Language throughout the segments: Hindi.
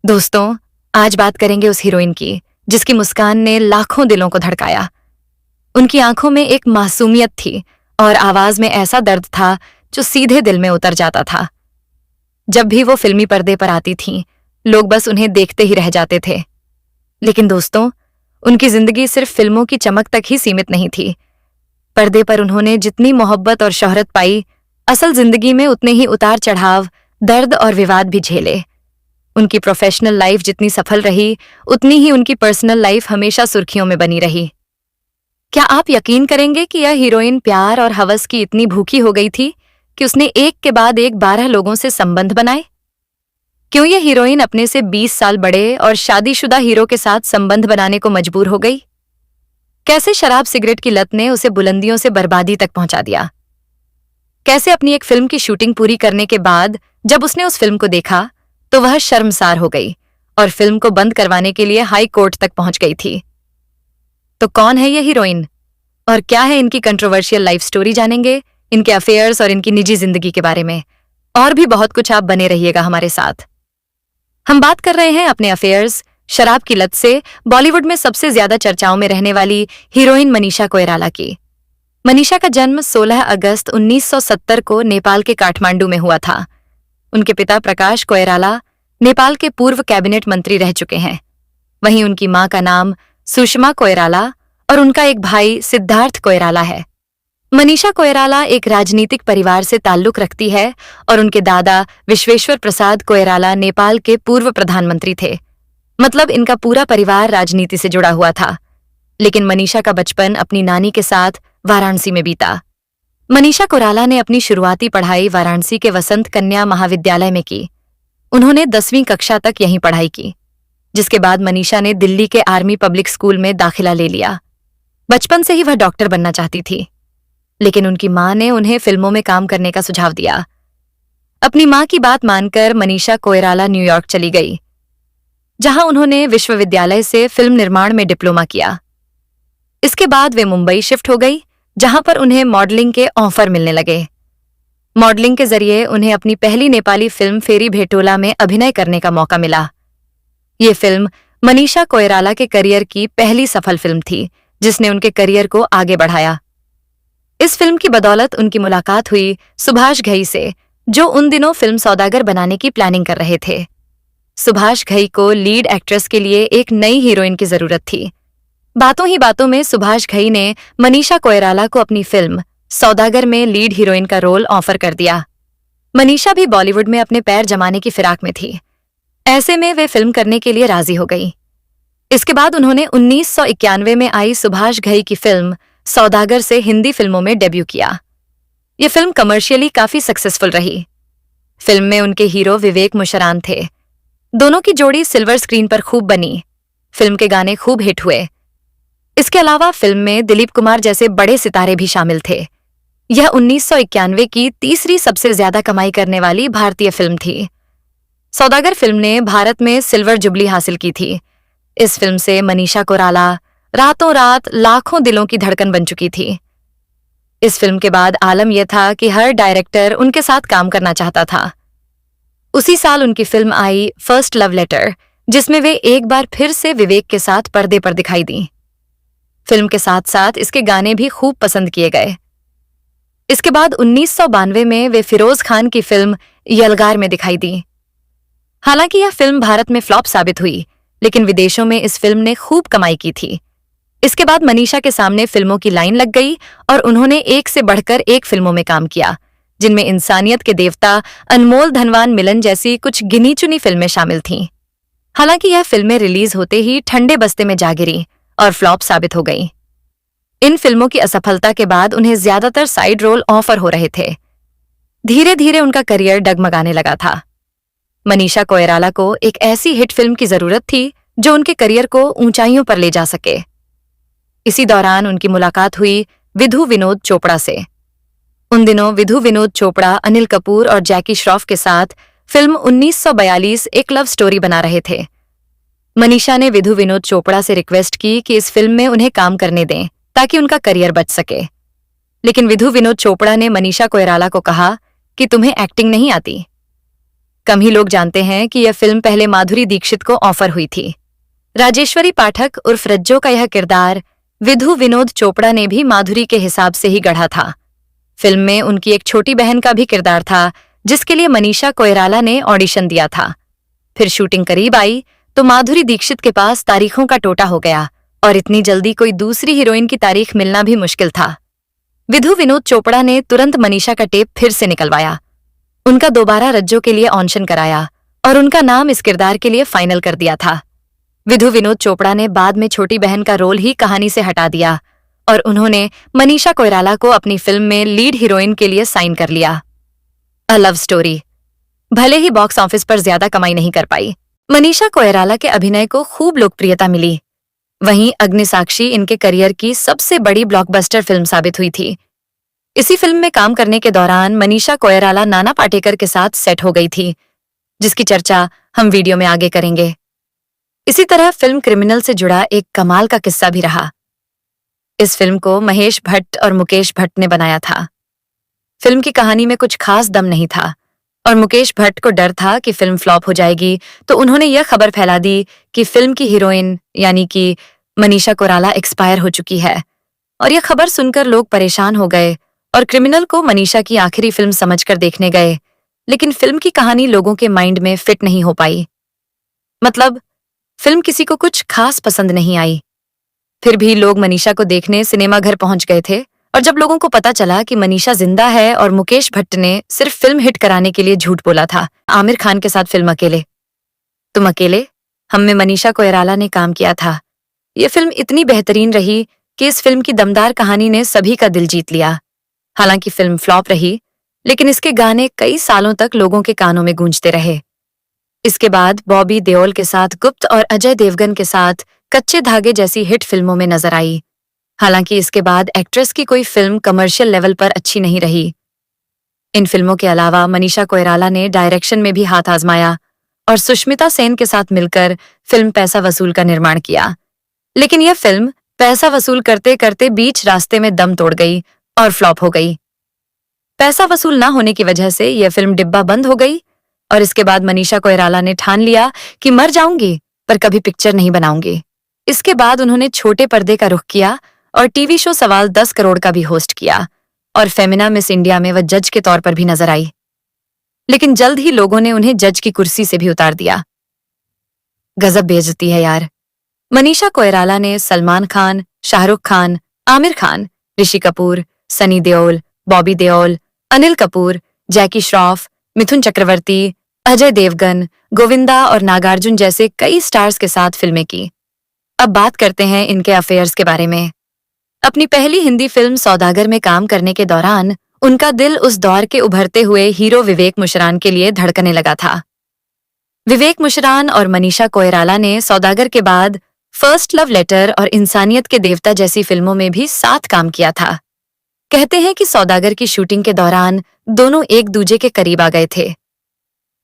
दोस्तों, आज बात करेंगे उस हीरोइन की जिसकी मुस्कान ने लाखों दिलों को धड़काया। उनकी आंखों में एक मासूमियत थी और आवाज में ऐसा दर्द था जो सीधे दिल में उतर जाता था। जब भी वो फिल्मी पर्दे पर आती थीं, लोग बस उन्हें देखते ही रह जाते थे। लेकिन दोस्तों, उनकी जिंदगी सिर्फ फिल्मों की चमक तक ही सीमित नहीं थी। पर्दे पर उन्होंने जितनी मोहब्बत और शोहरत पाई, असल जिंदगी में उतने ही उतार चढ़ाव, दर्द और विवाद भी झेले। उनकी प्रोफेशनल लाइफ जितनी सफल रही, उतनी ही उनकी पर्सनल लाइफ हमेशा सुर्खियों में बनी रही। क्या आप यकीन करेंगे कि यह हीरोइन प्यार और हवस की इतनी भूखी हो गई थी कि उसने एक के बाद एक 12 लोगों से संबंध बनाए? क्यों यह हीरोइन अपने से 20 साल बड़े और शादीशुदा हीरो के साथ संबंध बनाने को मजबूर हो गई? कैसे शराब सिगरेट की लत ने उसे बुलंदियों से बर्बादी तक पहुंचा दिया? कैसे अपनी एक फिल्म की शूटिंग पूरी करने के बाद जब उसने उस फिल्म को देखा तो वह शर्मसार हो गई और फिल्म को बंद करवाने के लिए हाई कोर्ट तक पहुंच गई थी। तो कौन है यह हीरोइन और क्या है इनकी कंट्रोवर्शियल लाइफ स्टोरी? जानेंगे इनके अफेयर्स और इनकी निजी जिंदगी के बारे में, और भी बहुत कुछ। आप बने रहिएगा हमारे साथ। हम बात कर रहे हैं अपने अफेयर्स, शराब की लत से बॉलीवुड में सबसे ज्यादा चर्चाओं में रहने वाली हीरोइन मनीषा कोइराला की। मनीषा का जन्म 16 अगस्त 1970 को नेपाल के काठमांडू में हुआ था। उनके पिता प्रकाश कोइराला नेपाल के पूर्व कैबिनेट मंत्री रह चुके हैं। वहीं उनकी मां का नाम सुषमा कोइराला और उनका एक भाई सिद्धार्थ कोइराला है। मनीषा कोइराला एक राजनीतिक परिवार से ताल्लुक रखती है और उनके दादा विश्वेश्वर प्रसाद कोइराला नेपाल के पूर्व प्रधानमंत्री थे। मतलब इनका पूरा परिवार राजनीति से जुड़ा हुआ था। लेकिन मनीषा का बचपन अपनी नानी के साथ वाराणसी में बीता। मनीषा कोइराला ने अपनी शुरुआती पढ़ाई वाराणसी के वसंत कन्या महाविद्यालय में की। उन्होंने 10वीं कक्षा तक यहीं पढ़ाई की, जिसके बाद मनीषा ने दिल्ली के आर्मी पब्लिक स्कूल में दाखिला ले लिया। बचपन से ही वह डॉक्टर बनना चाहती थी, लेकिन उनकी मां ने उन्हें फिल्मों में काम करने का सुझाव दिया। अपनी मां की बात मानकर मनीषा कोइराला न्यूयॉर्क चली गई, जहां उन्होंने विश्वविद्यालय से फिल्म निर्माण में डिप्लोमा किया। इसके बाद वे मुंबई शिफ्ट हो गई, जहां पर उन्हें मॉडलिंग के ऑफर मिलने लगे। मॉडलिंग के जरिए उन्हें अपनी पहली नेपाली फिल्म फेरी भेटोला में अभिनय करने का मौका मिला। ये फिल्म मनीषा कोइराला के करियर की पहली सफल फिल्म थी, जिसने उनके करियर को आगे बढ़ाया। इस फिल्म की बदौलत उनकी मुलाकात हुई सुभाष घई से, जो उन दिनों फिल्म सौदागर बनाने की प्लानिंग कर रहे थे। सुभाष घई को लीड एक्ट्रेस के लिए एक नई हीरोइन की जरूरत थी। बातों ही बातों में सुभाष घई ने मनीषा कोइराला को अपनी फिल्म सौदागर में लीड हीरोइन का रोल ऑफर कर दिया। मनीषा भी बॉलीवुड में अपने पैर जमाने की फिराक में थी। ऐसे में वे फिल्म करने के लिए राजी हो गई। इसके बाद उन्होंने 1991 में आई सुभाष घई की फिल्म सौदागर से हिंदी फिल्मों में डेब्यू किया। यह फिल्म कमर्शियली काफी सक्सेसफुल रही। फिल्म में उनके हीरो विवेक मुशरान थे। दोनों की जोड़ी सिल्वर स्क्रीन पर खूब बनी। फिल्म के गाने खूब हिट हुए। इसके अलावा फिल्म में दिलीप कुमार जैसे बड़े सितारे भी शामिल थे। यह 1991 की तीसरी सबसे ज्यादा कमाई करने वाली भारतीय फिल्म थी। सौदागर फिल्म ने भारत में सिल्वर जुबली हासिल की थी। इस फिल्म से मनीषा कोइराला रातों रात लाखों दिलों की धड़कन बन चुकी थी। इस फिल्म के बाद आलम यह था कि हर डायरेक्टर उनके साथ काम करना चाहता था। उसी साल उनकी फिल्म आई फर्स्ट लव लेटर, जिसमें वे एक बार फिर से विवेक के साथ पर्दे पर दिखाई दी। फिल्म के साथ साथ इसके गाने भी खूब पसंद किए गए। इसके बाद 1992 में वे फिरोज खान की फिल्म यलगार में दिखाई दी। हालांकि यह फिल्म भारत में फ्लॉप साबित हुई, लेकिन विदेशों में इस फिल्म ने खूब कमाई की थी। इसके बाद मनीषा के सामने फिल्मों की लाइन लग गई और उन्होंने एक से बढ़कर एक फिल्मों में काम किया, जिनमें इंसानियत के देवता, अनमोल धनवान मिलन जैसी कुछ गिनी चुनी फिल्में शामिल थीं। हालांकि यह फिल्में रिलीज होते ही ठंडे बस्ते में जा गिरी और फ्लॉप साबित हो गईं। इन फिल्मों की असफलता के बाद उन्हें ज्यादातर साइड रोल ऑफर हो रहे थे। धीरे धीरे उनका करियर डगमगाने लगा था। मनीषा कोइराला को एक ऐसी हिट फिल्म की जरूरत थी जो उनके करियर को ऊंचाइयों पर ले जा सके। इसी दौरान उनकी मुलाकात हुई विधु विनोद चोपड़ा से। उन दिनों विधु विनोद चोपड़ा अनिल कपूर और जैकी श्रॉफ के साथ फिल्म 1942 एक लव स्टोरी बना रहे थे। मनीषा ने विधु विनोद चोपड़ा से रिक्वेस्ट की कि इस फिल्म में उन्हें काम करने दें ताकि उनका करियर बच सके। लेकिन विधु विनोद चोपड़ा ने मनीषा कोइराला को कहा कि तुम्हें एक्टिंग नहीं आती। कम ही लोग जानते हैं कि यह फिल्म पहले माधुरी दीक्षित को ऑफर हुई थी। राजेश्वरी पाठक उर्फ रज्जो का यह किरदार विधु विनोद चोपड़ा ने भी माधुरी के हिसाब से ही गढ़ा था। फिल्म में उनकी एक छोटी बहन का भी किरदार था, जिसके लिए मनीषा कोइराला ने ऑडिशन दिया था। फिर शूटिंग करीब आई तो माधुरी दीक्षित के पास तारीखों का टोटा हो गया और इतनी जल्दी कोई दूसरी हीरोइन की तारीख मिलना भी मुश्किल था। विधु विनोद चोपड़ा ने तुरंत मनीषा का टेप फिर से निकलवाया, उनका दोबारा रज्जो के लिए ऑडिशन कराया और उनका नाम इस किरदार के लिए फाइनल कर दिया था। विधु विनोद चोपड़ा ने बाद में छोटी बहन का रोल ही कहानी से हटा दिया और उन्होंने मनीषा कोइराला को अपनी फिल्म में लीड हीरोइन के लिए साइन कर लिया। अ लव स्टोरी भले ही बॉक्स ऑफिस पर ज्यादा कमाई नहीं कर पाई, मनीषा कोइराला के अभिनय को खूब लोकप्रियता मिली। वहीं अग्निसाक्षी इनके करियर की सबसे बड़ी ब्लॉकबस्टर फिल्म साबित हुई थी। इसी फिल्म में काम करने के दौरान मनीषा कोइराला नाना पाटेकर के साथ सेट हो गई थी, जिसकी चर्चा हम वीडियो में आगे करेंगे। इसी तरह फिल्म क्रिमिनल से जुड़ा एक कमाल का किस्सा भी रहा। इस फिल्म को महेश भट्ट और मुकेश भट्ट ने बनाया था। फिल्म की कहानी में कुछ खास दम नहीं था और मुकेश भट्ट को डर था कि फिल्म फ्लॉप हो जाएगी, तो उन्होंने यह खबर फैला दी कि फिल्म की हीरोइन यानी कि मनीषा कोइराला एक्सपायर हो चुकी है। और यह खबर सुनकर लोग परेशान हो गए और क्रिमिनल को मनीषा की आखिरी फिल्म समझकर देखने गए, लेकिन फिल्म की कहानी लोगों के माइंड में फिट नहीं हो पाई। मतलब फिल्म किसी को कुछ खास पसंद नहीं आई। फिर भी लोग मनीषा को देखने सिनेमा घर पहुंच गए थे और जब लोगों को पता चला कि मनीषा जिंदा है और मुकेश भट्ट ने सिर्फ फिल्म हिट कराने के लिए झूठ बोला था, आमिर खान के साथ फिल्म अकेले, तुम अकेले, हम में मनीषा कोइराला ने काम किया था। यह फिल्म इतनी बेहतरीन रही कि इस फिल्म की दमदार कहानी ने सभी का दिल जीत लिया। हालांकि फिल्म फ्लॉप रही, लेकिन इसके गाने कई सालों तक लोगों के कानों में गूंजते रहे। इसके बाद बॉबी देओल के साथ गुप्त और अजय देवगन के साथ कच्चे धागे जैसी हिट फिल्मों में नजर आई। हालांकि इसके बाद एक्ट्रेस की कोई फिल्म कमर्शियल लेवल पर अच्छी नहीं रही। इन फिल्मों के अलावा मनीषा कोइराला ने डायरेक्शन में भी हाथ आजमाया और सुष्मिता सेन के साथ मिलकर फिल्म पैसा वसूल का निर्माण किया, लेकिन यह फिल्म पैसा वसूल करते करते बीच रास्ते में दम तोड़ गई और फ्लॉप हो गई। पैसा वसूल ना होने की वजह से यह फिल्म डिब्बा बंद हो गई और इसके बाद मनीषा कोइराला ने ठान लिया कि मर जाऊंगी पर कभी पिक्चर नहीं बनाऊंगी। इसके बाद उन्होंने छोटे पर्दे का रुख किया और टीवी शो सवाल 10 करोड़ का भी होस्ट किया और फेमिना मिस इंडिया में वह जज के तौर पर भी नजर आई, लेकिन जल्द ही लोगों ने उन्हें जज की कुर्सी से भी उतार दिया। गजब बेइज्जती है यार। मनीषा कोइराला ने सलमान खान, शाहरुख खान, आमिर खान, ऋषि कपूर, सनी देओल, बॉबी देओल, अनिल कपूर, जैकी श्रॉफ, मिथुन चक्रवर्ती, अजय देवगन, गोविंदा और नागार्जुन जैसे कई स्टार्स के साथ फिल्में की। अब बात करते हैं इनके अफेयर्स के बारे में। अपनी पहली हिंदी फिल्म सौदागर में काम करने के दौरान उनका दिल उस दौर के उभरते हुए हीरो विवेक मुशरान के लिए धड़कने लगा था। विवेक मुशरान और मनीषा कोइराला ने सौदागर के बाद फर्स्ट लव लेटर और इंसानियत के देवता जैसी फिल्मों में भी साथ काम किया था। कहते हैं कि सौदागर की शूटिंग के दौरान दोनों एक दूजे के करीब आ गए थे।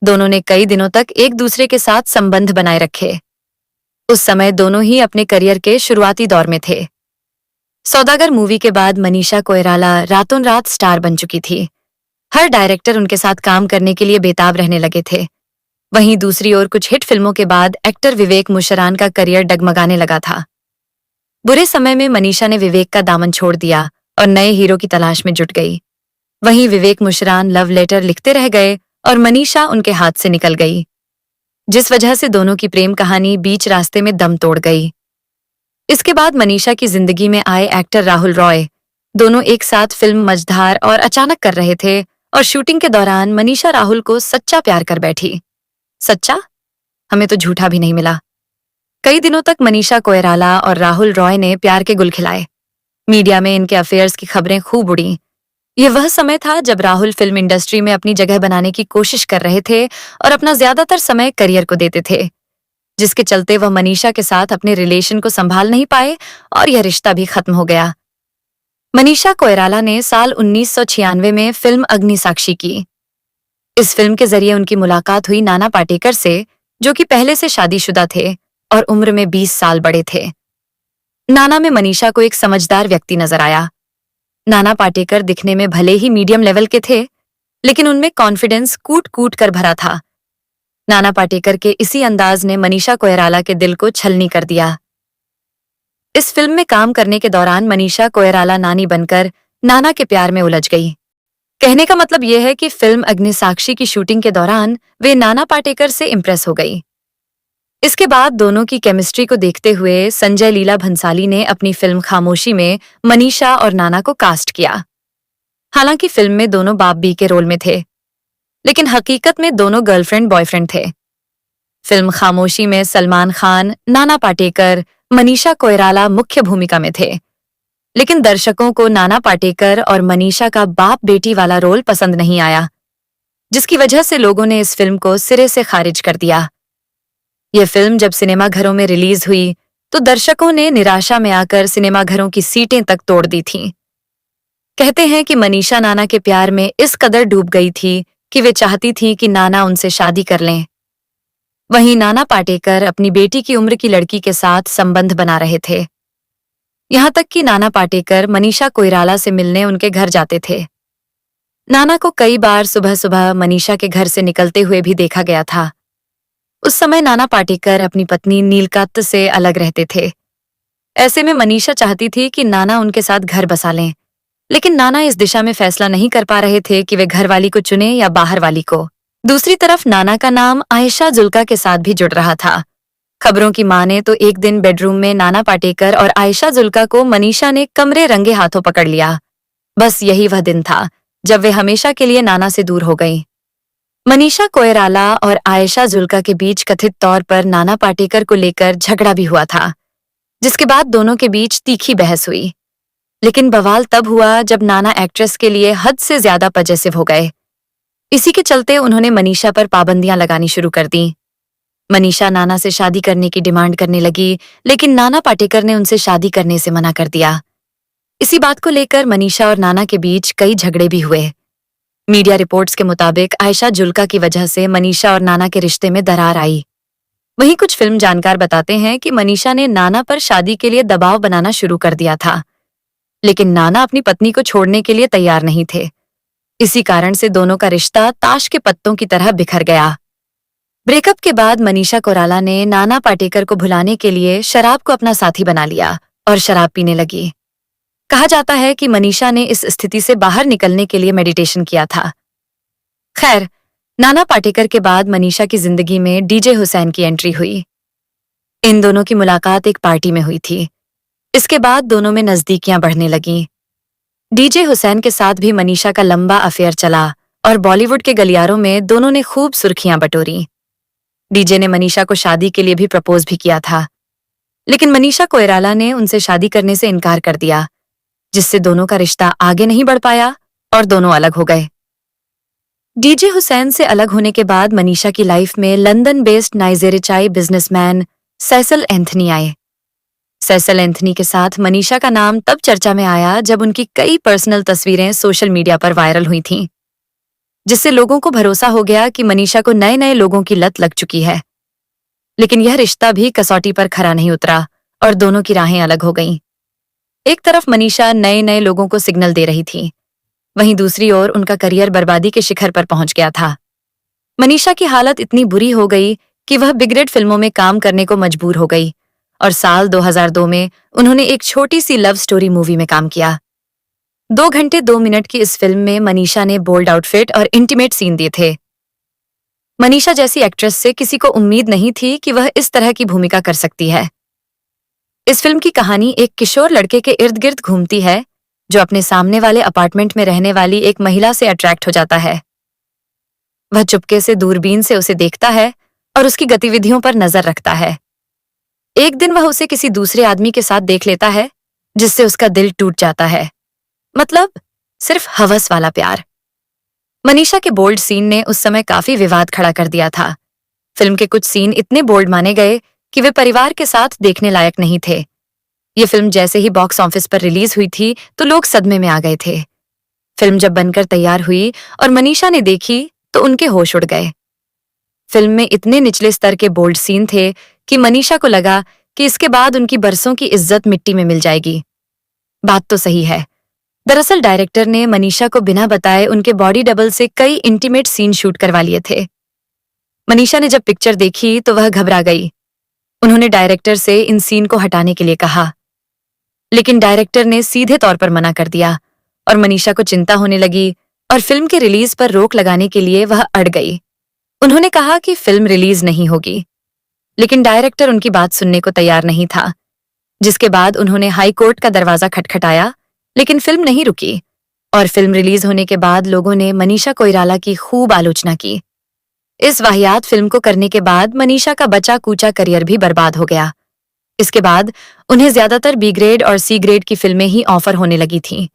दोनों ने कई दिनों तक एक दूसरे के साथ संबंध बनाए रखे। उस समय दोनों ही अपने करियर के शुरुआती दौर में थे। सौदागर मूवी के बाद मनीषा कोइराला रातों रात स्टार बन चुकी थी। हर डायरेक्टर उनके साथ काम करने के लिए बेताब रहने लगे थे। वहीं दूसरी ओर कुछ हिट फिल्मों के बाद एक्टर विवेक मुशरान का करियर डगमगाने लगा था। बुरे समय में मनीषा ने विवेक का दामन छोड़ दिया और नए हीरो की तलाश में जुट गई। वहीं विवेक मुशरान लव लेटर लिखते रह गए और मनीषा उनके हाथ से निकल गई, जिस वजह से दोनों की प्रेम कहानी बीच रास्ते में दम तोड़ गई। इसके बाद मनीषा की जिंदगी में आए एक्टर राहुल रॉय। दोनों एक साथ फिल्म मझधार और अचानक कर रहे थे और शूटिंग के दौरान मनीषा राहुल को सच्चा प्यार कर बैठी। सच्चा? हमें तो झूठा भी नहीं मिला। कई दिनों तक मनीषा कोइराला और राहुल रॉय ने प्यार के गुल खिलाए। मीडिया में इनके अफेयर्स की खबरें खूब उड़ी। यह वह समय था जब राहुल फिल्म इंडस्ट्री में अपनी जगह बनाने की कोशिश कर रहे थे और अपना ज्यादातर समय करियर को देते थे, जिसके चलते वह मनीषा के साथ अपने रिलेशन को संभाल नहीं पाए और यह रिश्ता भी खत्म हो गया। मनीषा कोइराला ने साल 1996 में फिल्म अग्निसाक्षी की। इस फिल्म के जरिए उनकी मुलाकात हुई नाना पाटेकर से, जो कि पहले से शादीशुदा थे और उम्र में 20 साल बड़े थे। नाना में मनीषा को एक समझदार व्यक्ति नजर आया। नाना पाटेकर दिखने में भले ही मीडियम लेवल के थे, लेकिन उनमें कॉन्फिडेंस कूट कूट कर भरा था नाना पाटेकर के इसी अंदाज ने मनीषा कोइराला के दिल को छलनी कर दिया। इस फिल्म में काम करने के दौरान मनीषा कोइराला नानी बनकर नाना के प्यार में उलझ गई। कहने का मतलब यह है कि फिल्म अग्निसाक्षी की शूटिंग के दौरान वे नाना पाटेकर से इम्प्रेस हो गई। इसके बाद दोनों की केमिस्ट्री को देखते हुए संजय लीला भंसाली ने अपनी फिल्म खामोशी में मनीषा और नाना को कास्ट किया। हालांकि फिल्म में दोनों बाप बी के रोल में थे, लेकिन हकीकत में दोनों गर्लफ्रेंड बॉयफ्रेंड थे। फिल्म खामोशी में सलमान खान, नाना पाटेकर, मनीषा कोइराला मुख्य भूमिका में थे, लेकिन दर्शकों को नाना पाटेकर और मनीषा का बाप बेटी वाला रोल पसंद नहीं आया, जिसकी वजह से लोगों ने इस फिल्म को सिरे से खारिज कर दिया। यह फिल्म जब सिनेमाघरों में रिलीज हुई तो दर्शकों ने निराशा में आकर सिनेमाघरों की सीटें तक तोड़ दी थीं। कहते हैं कि मनीषा नाना के प्यार में इस कदर डूब गई थी कि वे चाहती थी कि नाना उनसे शादी कर लें। वहीं नाना पाटेकर अपनी बेटी की उम्र की लड़की के साथ संबंध बना रहे थे। यहां तक कि नाना पाटेकर मनीषा कोइराला से मिलने उनके घर जाते थे। नाना को कई बार सुबह सुबह मनीषा के घर से निकलते हुए भी देखा गया था। उस समय नाना पाटेकर अपनी पत्नी नीलकंठ से अलग रहते थे। ऐसे में मनीषा चाहती थी कि नाना उनके साथ घर बसा लें, लेकिन नाना इस दिशा में फैसला नहीं कर पा रहे थे कि वे घर वाली को चुने या बाहर वाली को। दूसरी तरफ नाना का नाम आयशा जुल्का के साथ भी जुड़ रहा था। खबरों की माने तो एक दिन बेडरूम में नाना पाटेकर और आयशा जुल्का को मनीषा ने कमरे रंगे हाथों पकड़ लिया। बस यही वह दिन था जब वे हमेशा के लिए नाना से दूर हो गईं। मनीषा कोइराला और आयशा जुल्का के बीच कथित तौर पर नाना पाटेकर को लेकर झगड़ा भी हुआ था, जिसके बाद दोनों के बीच तीखी बहस हुई। लेकिन बवाल तब हुआ जब नाना एक्ट्रेस के लिए हद से ज्यादा पजेसिव हो गए। इसी के चलते उन्होंने मनीषा पर पाबंदियां लगानी शुरू कर दी। मनीषा नाना से शादी करने की डिमांड करने लगी, लेकिन नाना पाटेकर ने उनसे शादी करने से मना कर दिया। इसी बात को लेकर मनीषा और नाना के बीच कई झगड़े भी हुए। मीडिया रिपोर्ट्स के मुताबिक आयशा जुल्का की वजह से मनीषा और नाना के रिश्ते में दरार आई। वहीं कुछ फिल्म जानकार बताते हैं कि मनीषा ने नाना पर शादी के लिए दबाव बनाना शुरू कर दिया था, लेकिन नाना अपनी पत्नी को छोड़ने के लिए तैयार नहीं थे। इसी कारण से दोनों का रिश्ता ताश के पत्तों की तरह बिखर गया। ब्रेकअप के बाद मनीषा कोइराला ने नाना पाटेकर को भुलाने के लिए शराब को अपना साथी बना लिया और शराब पीने लगी। कहा जाता है कि मनीषा ने इस स्थिति से बाहर निकलने के लिए मेडिटेशन किया था। खैर, नाना पाटेकर के बाद मनीषा की जिंदगी में डीजे हुसैन की एंट्री हुई। इन दोनों की मुलाकात एक पार्टी में हुई थी। इसके बाद दोनों में नजदीकियां बढ़ने लगीं। डीजे हुसैन के साथ भी मनीषा का लंबा अफेयर चला और बॉलीवुड के गलियारों में दोनों ने खूब सुर्खियां बटोरी। डीजे ने मनीषा को शादी के लिए भी प्रपोज भी किया था, लेकिन मनीषा कोइराला ने उनसे शादी करने से इनकार कर दिया, जिससे दोनों का रिश्ता आगे नहीं बढ़ पाया और दोनों अलग हो गए। डीजे हुसैन से अलग होने के बाद मनीषा की लाइफ में लंदन बेस्ड नाइजेरियाई बिजनेसमैन सैसल एंथनी आए। सैसल एंथनी के साथ मनीषा का नाम तब चर्चा में आया जब उनकी कई पर्सनल तस्वीरें सोशल मीडिया पर वायरल हुई थीं, जिससे लोगों को भरोसा हो गया कि मनीषा को नए नए लोगों की लत लग चुकी है। लेकिन यह रिश्ता भी कसौटी पर खरा नहीं उतरा और दोनों की राहें अलग हो गईं। एक तरफ मनीषा नए नए लोगों को सिग्नल दे रही थी, वहीं दूसरी ओर उनका करियर बर्बादी के शिखर पर पहुंच गया था। मनीषा की हालत इतनी बुरी हो गई कि वह बिगरेड फिल्मों में काम करने को मजबूर हो गई और साल 2002 में उन्होंने एक छोटी सी लव स्टोरी मूवी में काम किया। 2 घंटे 2 मिनट की इस फिल्म में मनीषा ने बोल्ड आउटफिट और इंटीमेट सीन दिए थे। मनीषा जैसी एक्ट्रेस से किसी को उम्मीद नहीं थी कि वह इस तरह की भूमिका कर सकती है। इस फिल्म की कहानी एक किशोर लड़के के इर्द गिर्द घूमती है, जो अपने सामने वाले अपार्टमेंट में रहने वाली एक महिला से अट्रैक्ट हो जाता है। वह चुपके से दूरबीन से उसे देखता है और उसकी गतिविधियों पर नजर रखता है। एक दिन वह उसे किसी दूसरे आदमी के साथ देख लेता है, जिससे उसका दिल टूट जाता है। मतलब सिर्फ हवस वाला प्यार। मनीषा के बोल्ड सीन ने उस समय काफी विवाद खड़ा कर दिया था। फिल्म के कुछ सीन इतने बोल्ड माने गए कि वे परिवार के साथ देखने लायक नहीं थे। ये फिल्म जैसे ही बॉक्स ऑफिस पर रिलीज हुई थी तो लोग सदमे में आ गए थे। फिल्म जब बनकर तैयार हुई और मनीषा ने देखी तो उनके होश उड़ गए। फिल्म में इतने निचले स्तर के बोल्ड सीन थे कि मनीषा को लगा कि इसके बाद उनकी बरसों की इज्जत मिट्टी में मिल जाएगी। बात तो सही है। दरअसल डायरेक्टर ने मनीषा को बिना बताए उनके बॉडी डबल से कई इंटीमेट सीन शूट करवा लिए थे। मनीषा ने जब पिक्चर देखी तो वह घबरा गई। उन्होंने डायरेक्टर से इन सीन को हटाने के लिए कहा, लेकिन डायरेक्टर ने सीधे तौर पर मना कर दिया और मनीषा को चिंता होने लगी और फिल्म के रिलीज पर रोक लगाने के लिए वह अड़ गई। उन्होंने कहा कि फिल्म रिलीज नहीं होगी, लेकिन डायरेक्टर उनकी बात सुनने को तैयार नहीं था, जिसके बाद उन्होंने हाई कोर्ट का दरवाजा खटखटाया, लेकिन फिल्म नहीं रुकी और फिल्म रिलीज होने के बाद लोगों ने मनीषा कोइराला की खूब आलोचना की। इस वाहियात फिल्म को करने के बाद मनीषा का बचा कूचा करियर भी बर्बाद हो गया। इसके बाद उन्हें ज्यादातर बी ग्रेड और सी ग्रेड की फिल्में ही ऑफर होने लगी थीं।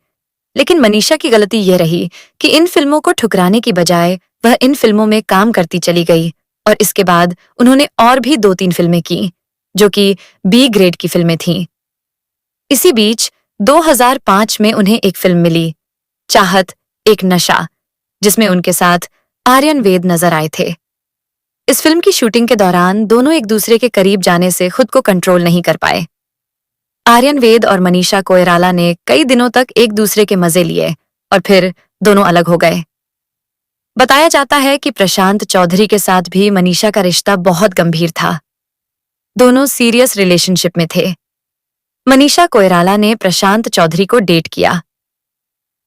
लेकिन मनीषा की गलती यह रही कि इन फिल्मों को ठुकराने की बजाय वह इन फिल्मों में काम करती चली गई और इसके बाद उन्होंने और भी 2-3 फिल्में की, जो कि बी ग्रेड की फिल्में थीं। इसी बीच 2005 में उन्हें एक फिल्म मिली, चाहत एक नशा, जिसमें उनके साथ आर्यन वेद नजर आए थे। इस फिल्म की शूटिंग के दौरान दोनों एक दूसरे के करीब जाने से खुद को कंट्रोल नहीं कर पाए। आर्यन वेद और मनीषा कोइराला ने कई दिनों तक एक दूसरे के मजे लिए और फिर दोनों अलग हो गए। बताया जाता है कि प्रशांत चौधरी के साथ भी मनीषा का रिश्ता बहुत गंभीर था। दोनों सीरियस रिलेशनशिप में थे। मनीषा कोइराला ने प्रशांत चौधरी को डेट किया।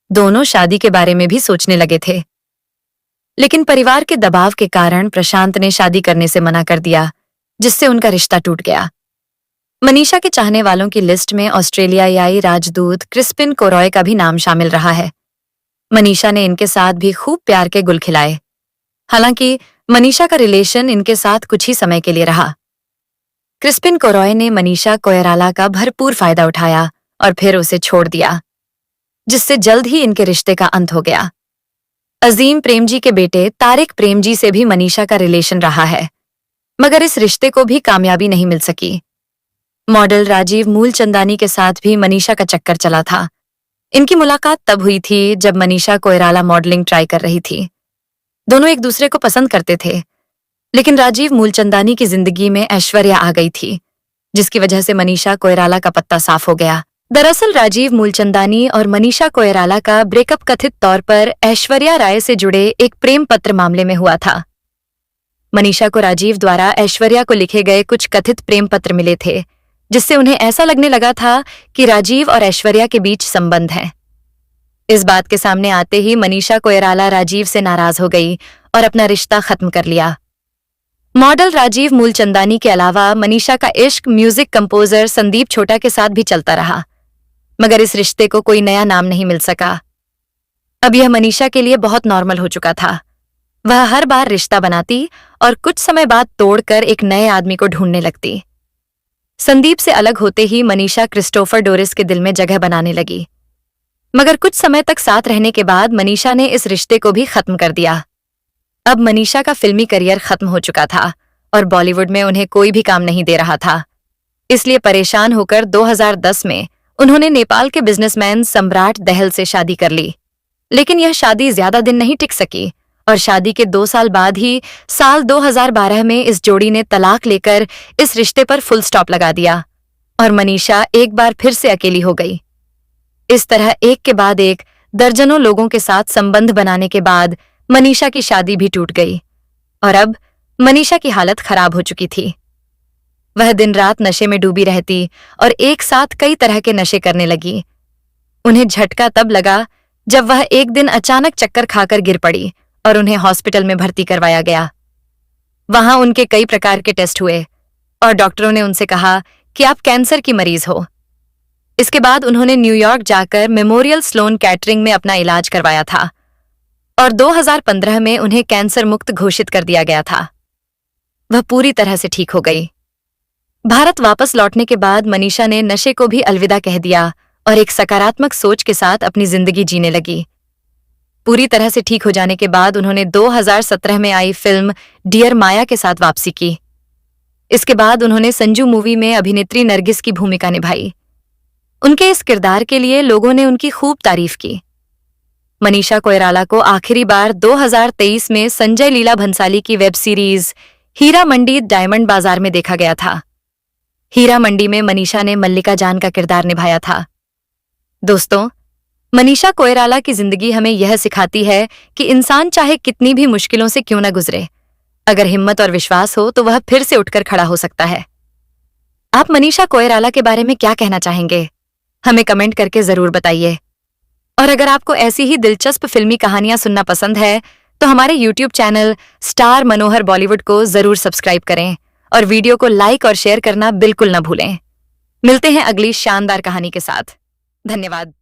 दोनों शादी के बारे में भी सोचने लगे थे, लेकिन परिवार के दबाव के कारण प्रशांत ने शादी करने से मना कर दिया, जिससे उनका रिश्ता टूट गया। मनीषा के चाहने वालों की लिस्ट में ऑस्ट्रेलियाई राजदूत क्रिस्पिन कोरॉय का भी नाम शामिल रहा है। मनीषा ने इनके साथ भी खूब प्यार के गुल खिलाए। हालांकि मनीषा का रिलेशन इनके साथ कुछ ही समय के लिए रहा। क्रिस्पिन कोरॉय ने मनीषा कोइराला का भरपूर फायदा उठाया और फिर उसे छोड़ दिया, जिससे जल्द ही इनके रिश्ते का अंत हो गया। अजीम प्रेमजी के बेटे तारिक प्रेमजी से भी मनीषा का रिलेशन रहा है, मगर इस रिश्ते को भी कामयाबी नहीं मिल सकी। मॉडल राजीव मूलचंदानी के साथ भी मनीषा का चक्कर चला था। इनकी मुलाकात तब हुई थी जब मनीषा कोइराला मॉडलिंग ट्राई कर रही थी। दोनों एक दूसरे को पसंद करते थे, लेकिन राजीव मूलचंदानी की जिंदगी में ऐश्वर्या आ गई थी, जिसकी वजह से मनीषा कोइराला का पत्ता साफ हो गया। दरअसल राजीव मूलचंदानी और मनीषा कोइराला का ब्रेकअप कथित तौर पर ऐश्वर्या राय से जुड़े एक प्रेम पत्र मामले में हुआ था। मनीषा को राजीव द्वारा ऐश्वर्या को लिखे गए कुछ कथित प्रेम पत्र मिले थे, जिससे उन्हें ऐसा लगने लगा था कि राजीव और ऐश्वर्या के बीच संबंध है। इस बात के सामने आते ही मनीषा कोइराला राजीव से नाराज हो गई और अपना रिश्ता खत्म कर लिया। मॉडल राजीव मूलचंदानी के अलावा मनीषा का इश्क म्यूजिक कंपोजर संदीप छोटा के साथ भी चलता रहा, मगर इस रिश्ते को कोई नया नाम नहीं मिल सका। अब यह मनीषा के लिए बहुत नॉर्मल हो चुका था। वह हर बार रिश्ता बनाती और कुछ समय बाद तोड़कर एक नए आदमी को ढूंढने लगती। संदीप से अलग होते ही मनीषा क्रिस्टोफर डोरिस के दिल में जगह बनाने लगी, मगर कुछ समय तक साथ रहने के बाद मनीषा ने इस रिश्ते को भी खत्म कर दिया। अब मनीषा का फिल्मी करियर खत्म हो चुका था और बॉलीवुड में उन्हें कोई भी काम नहीं दे रहा था। इसलिए परेशान होकर 2010 में उन्होंने नेपाल के बिजनेसमैन सम्राट दहल से शादी कर ली। लेकिन यह शादी ज्यादा दिन नहीं टिक सकी और शादी के 2 साल बाद ही साल 2012 में इस जोड़ी ने तलाक लेकर इस रिश्ते पर फुल स्टॉप लगा दिया और मनीषा एक बार फिर से अकेली हो गई। इस तरह एक के बाद एक दर्जनों लोगों के साथ संबंध बनाने के बाद मनीषा की शादी भी टूट गई और अब मनीषा की हालत खराब हो चुकी थी। वह दिन रात नशे में डूबी रहती और एक साथ कई तरह के नशे करने लगी। उन्हें झटका तब लगा जब वह एक दिन अचानक चक्कर खाकर गिर पड़ी और उन्हें हॉस्पिटल में भर्ती करवाया गया। वहां उनके कई प्रकार के टेस्ट हुए और डॉक्टरों ने उनसे कहा कि आप कैंसर की मरीज हो। इसके बाद उन्होंने न्यूयॉर्क जाकर मेमोरियल स्लोन कैटरिंग में अपना इलाज करवाया था और 2015 में उन्हें कैंसर मुक्त घोषित कर दिया गया था। वह पूरी तरह से ठीक हो गई। भारत वापस लौटने के बाद मनीषा ने नशे को भी अलविदा कह दिया और एक सकारात्मक सोच के साथ अपनी जिंदगी जीने लगी। पूरी तरह से ठीक हो जाने के बाद उन्होंने 2017 में आई फिल्म डियर माया के साथ वापसी की। इसके बाद उन्होंने संजू मूवी में अभिनेत्री नरगिस की भूमिका निभाई। उनके इस किरदार के लिए लोगों ने उनकी खूब तारीफ की। मनीषा कोइराला को आखिरी बार 2023 में संजय लीला भंसाली की web series Heera Mandi diamond बाजार में देखा गया था। हीरा मंडी में मनीषा ने मल्लिका जान का किरदार निभाया था। दोस्तों, मनीषा कोइराला की जिंदगी हमें यह सिखाती है कि इंसान चाहे कितनी भी मुश्किलों से क्यों न गुजरे, अगर हिम्मत और विश्वास हो तो वह फिर से उठकर खड़ा हो सकता है। आप मनीषा कोइराला के बारे में क्या कहना चाहेंगे? हमें कमेंट करके जरूर बताइए। और अगर आपको ऐसी ही दिलचस्प फिल्मी कहानियां सुनना पसंद है तो हमारे YouTube चैनल स्टार मनोहर बॉलीवुड को जरूर सब्सक्राइब करें और वीडियो को लाइक और शेयर करना बिल्कुल न भूलें। मिलते हैं अगली शानदार कहानी के साथ। धन्यवाद।